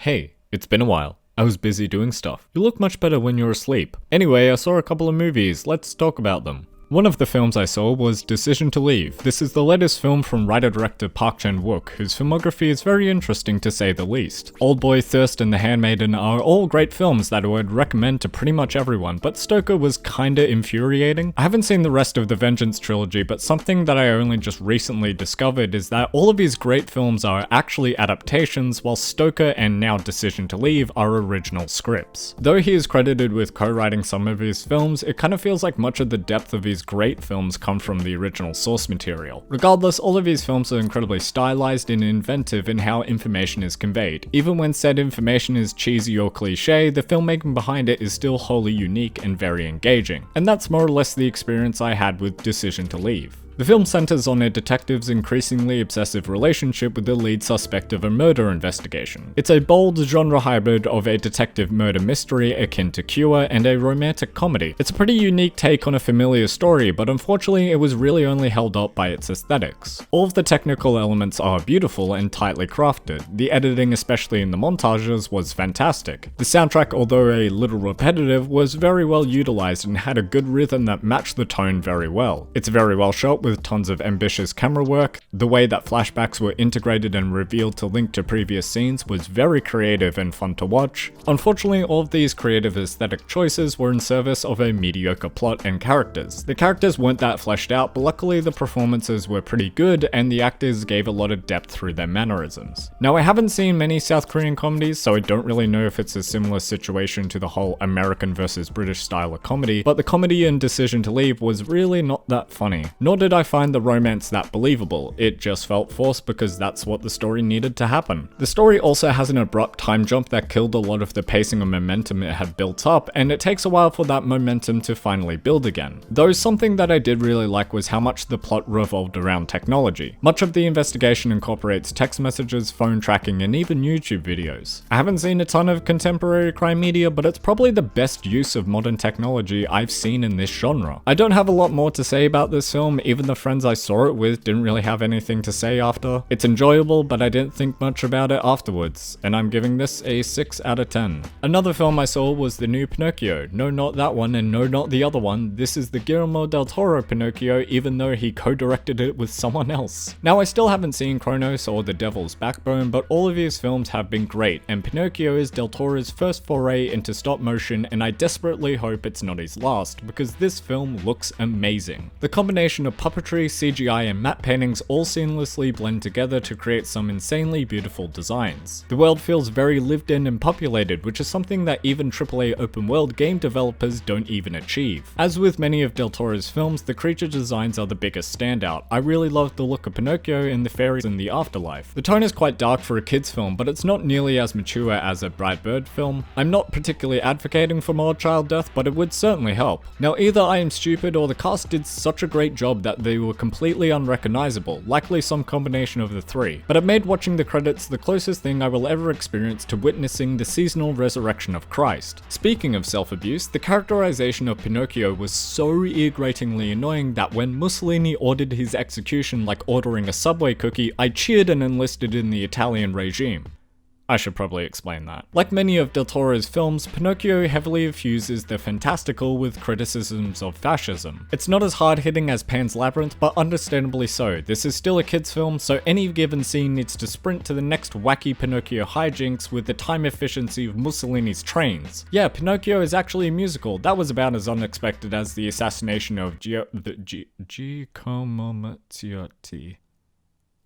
Hey, it's been a while. I was busy doing stuff. You look much better when you're asleep. Anyway, I saw a couple of movies. Let's talk about them. One of the films I saw was Decision to Leave. This is the latest film from writer-director Park Chan-wook, whose filmography is very interesting to say the least. Oldboy, Thirst, and The Handmaiden are all great films that I would recommend to pretty much everyone, but Stoker was kinda infuriating. I haven't seen the rest of the Vengeance trilogy, but something that I only just recently discovered is that all of his great films are actually adaptations, while Stoker and now Decision to Leave are original scripts. Though he is credited with co-writing some of his films, it kind of feels like much of the depth of his great films come from the original source material. Regardless, all of his films are incredibly stylized and inventive in how information is conveyed. Even when said information is cheesy or cliche, the filmmaking behind it is still wholly unique and very engaging. And that's more or less the experience I had with Decision to Leave. The film centers on a detective's increasingly obsessive relationship with the lead suspect of a murder investigation. It's a bold genre hybrid of a detective murder mystery akin to Cure and a romantic comedy. It's a pretty unique take on a familiar story, but unfortunately it was really only held up by its aesthetics. All of the technical elements are beautiful and tightly crafted. The editing, especially in the montages, was fantastic. The soundtrack, although a little repetitive, was very well utilized and had a good rhythm that matched the tone very well. It's very well shot with tons of ambitious camera work. The way that flashbacks were integrated and revealed to link to previous scenes was very creative and fun to watch. Unfortunately, all of these creative aesthetic choices were in service of a mediocre plot and characters. The characters weren't that fleshed out, but luckily the performances were pretty good and the actors gave a lot of depth through their mannerisms. Now, I haven't seen many South Korean comedies, so I don't really know if it's a similar situation to the whole American versus British style of comedy, but the comedy in Decision to Leave was really not that funny. Nor did I find the romance that believable. It just felt forced because that's what the story needed to happen. The story also has an abrupt time jump that killed a lot of the pacing and momentum it had built up, and it takes a while for that momentum to finally build again. Though something that I did really like was how much the plot revolved around technology. Much of the investigation incorporates text messages, phone tracking, and even YouTube videos. I haven't seen a ton of contemporary crime media, but it's probably the best use of modern technology I've seen in this genre. I don't have a lot more to say about this film. Even the friends I saw it with didn't really have anything to say after. It's enjoyable, but I didn't think much about it afterwards, and I'm giving this a 6 out of 10. Another film I saw was the new Pinocchio. No, not that one, and no, not the other one. This is the Guillermo del Toro Pinocchio, even though he co-directed it with someone else. Now, I still haven't seen Kronos or The Devil's Backbone, but all of his films have been great, and Pinocchio is del Toro's first foray into stop motion, and I desperately hope it's not his last, because this film looks amazing. The combination of puppetry, CGI, and matte paintings all seamlessly blend together to create some insanely beautiful designs. The world feels very lived in and populated, which is something that even AAA open world game developers don't even achieve. As with many of del Toro's films, the creature designs are the biggest standout. I really loved the look of Pinocchio and the fairies in the afterlife. The tone is quite dark for a kids film, but it's not nearly as mature as a Bright Bird film. I'm not particularly advocating for more child death, but it would certainly help. Now, either I am stupid or the cast did such a great job that they were completely unrecognizable, likely some combination of the three. But it made watching the credits the closest thing I will ever experience to witnessing the seasonal resurrection of Christ. Speaking of self-abuse, the characterization of Pinocchio was so ear-gratingly annoying that when Mussolini ordered his execution like ordering a Subway cookie, I cheered and enlisted in the Italian regime. I should probably explain that. Like many of del Toro's films, Pinocchio heavily infuses the fantastical with criticisms of fascism. It's not as hard-hitting as Pan's Labyrinth, but understandably so. This is still a kids film, so any given scene needs to sprint to the next wacky Pinocchio hijinks with the time efficiency of Mussolini's trains. Yeah, Pinocchio is actually a musical. That was about as unexpected as the assassination of Giacomo Matteotti.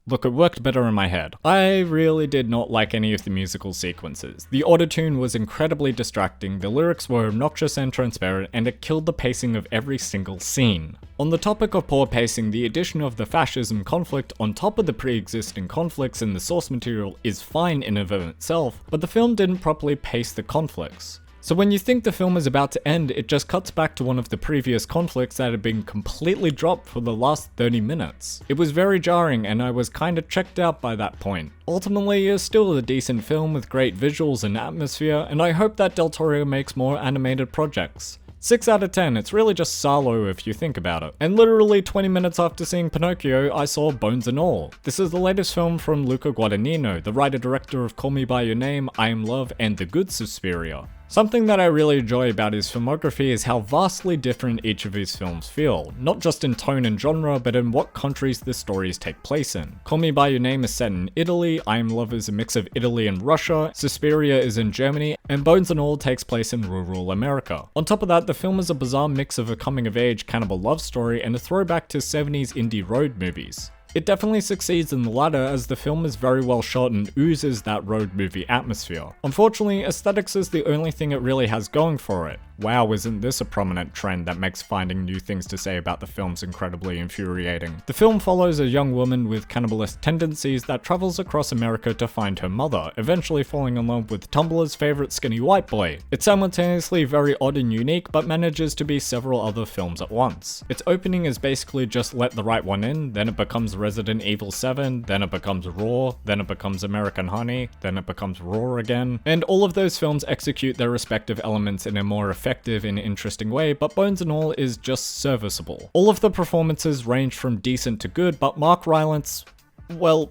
Look, it worked better in my head. I really did not like any of the musical sequences. The autotune was incredibly distracting, the lyrics were obnoxious and transparent, and it killed the pacing of every single scene. On the topic of poor pacing, the addition of the fascism conflict on top of the pre-existing conflicts in the source material is fine in and of itself, but the film didn't properly pace the conflicts. So when you think the film is about to end, it just cuts back to one of the previous conflicts that had been completely dropped for the last 30 minutes. It was very jarring and I was kinda checked out by that point. Ultimately, it's still a decent film with great visuals and atmosphere, and I hope that del Toro makes more animated projects. 6 out of 10, it's really just Salo if you think about it. And literally 20 minutes after seeing Pinocchio, I saw Bones and All. This is the latest film from Luca Guadagnino, the writer-director of Call Me By Your Name, I Am Love, and The Good Suspiria. Something that I really enjoy about his filmography is how vastly different each of his films feel, not just in tone and genre, but in what countries the stories take place in. Call Me By Your Name is set in Italy, I Am Love is a mix of Italy and Russia, Suspiria is in Germany, and Bones and All takes place in rural America. On top of that, the film is a bizarre mix of a coming-of-age cannibal love story and a throwback to 70s indie road movies. It definitely succeeds in the latter, as the film is very well shot and oozes that road movie atmosphere. Unfortunately, aesthetics is the only thing it really has going for it. Wow, isn't this a prominent trend that makes finding new things to say about the films incredibly infuriating. The film follows a young woman with cannibalist tendencies that travels across America to find her mother, eventually falling in love with Tumblr's favorite skinny white boy. It's simultaneously very odd and unique, but manages to be several other films at once. Its opening is basically just let the right one in, then it becomes Resident Evil 7, then it becomes Raw, then it becomes American Honey, then it becomes Raw again, and all of those films execute their respective elements in a more effective and interesting way, but Bones and All is just serviceable. All of the performances range from decent to good, but Mark Rylance, well,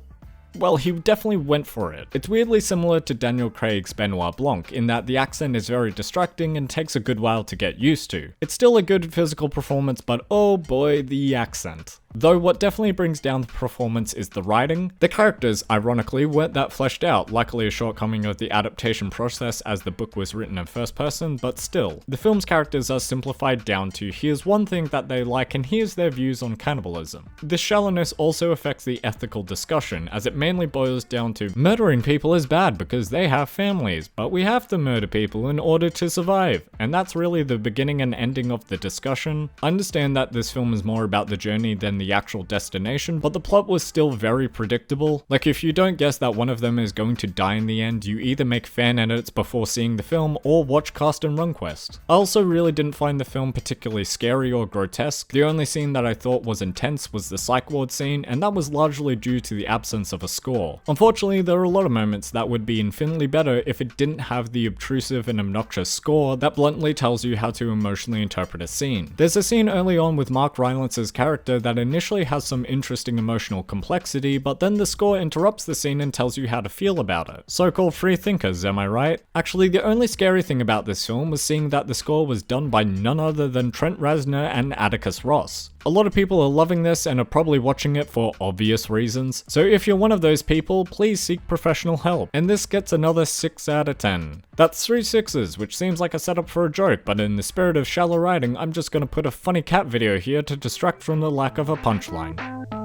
he definitely went for it. It's weirdly similar to Daniel Craig's Benoit Blanc in that the accent is very distracting and takes a good while to get used to. It's still a good physical performance, but oh boy, the accent. Though what definitely brings down the performance is the writing. The characters, ironically, weren't that fleshed out, luckily a shortcoming of the adaptation process as the book was written in first person, but still. The film's characters are simplified down to here's one thing that they like and here's their views on cannibalism. This shallowness also affects the ethical discussion, as it mainly boils down to murdering people is bad because they have families, but we have to murder people in order to survive. And that's really the beginning and ending of the discussion. I understand that this film is more about the journey than the actual destination, but the plot was still very predictable. Like, if you don't guess that one of them is going to die in the end, you either make fan edits before seeing the film or watch Cast and Run Quest. I also really didn't find the film particularly scary or grotesque. The only scene that I thought was intense was the psych ward scene, and that was largely due to the absence of a score. Unfortunately, there are a lot of moments that would be infinitely better if it didn't have the obtrusive and obnoxious score that bluntly tells you how to emotionally interpret a scene. There's a scene early on with Mark Rylance's character that initially has some interesting emotional complexity, but then the score interrupts the scene and tells you how to feel about it. So-called free thinkers, am I right? Actually, the only scary thing about this film was seeing that the score was done by none other than Trent Reznor and Atticus Ross. A lot of people are loving this and are probably watching it for obvious reasons, so if you're one of those people, please seek professional help. And this gets another 6 out of 10. That's 3 6s, which seems like a setup for a joke, but in the spirit of shallow writing, I'm just gonna put a funny cat video here to distract from the lack of a punchline.